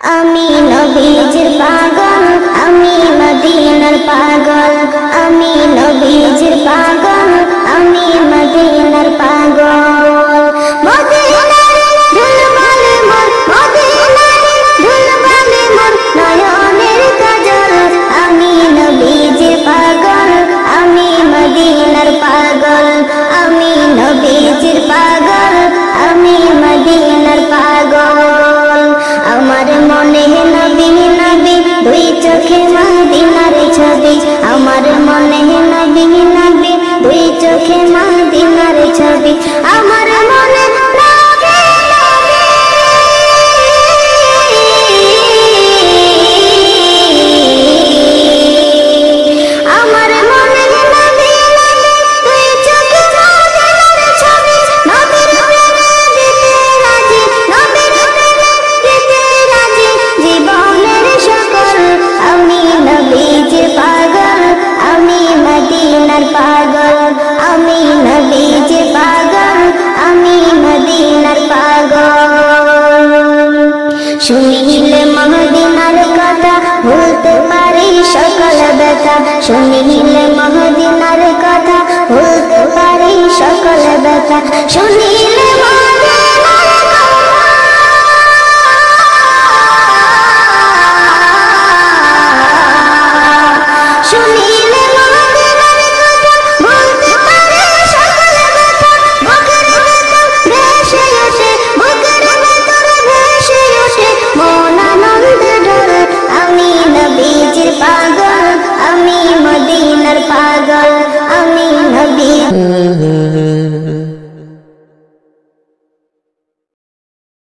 আমি নবীজির পাগল, আমি মদিনার পাগল, আমি নবীজির পাগল, আমি মদিনার পাগল। মদিনার ধুলবালি মোর, মদিনার ধুলবালি মোর নয়নের কাজল। আমি নবীজির পাগল, আমি মদিনার পাগল, আমি নবীজির পাগল, আমি মদিনার পাগল। আমার মনে নবী নবী, দুই চোখে মদিনার ছবি। আমার মনে নবী নবী, দুই চোখে মদিনার ছবি। আমার মনে নবী নবী, আমার মনে নবী নবী, দুই চোখে মদিনার ছবি। নবীর প্রেমে দিতে রাজি, নবীর প্রেমে দিতে রাজি জীবনের সকল। আমি নবীজির পাগল, আমি মদিনার পাগল, আমি নবীজির পাগল, আমি মদিনার পাগল। শুনিলে মদিনার কথা ভুলতে পারি সকল ব্যথা, শুনিলে মদিনার কথা ভুলতে পারি সকল ব্যথা। শুনি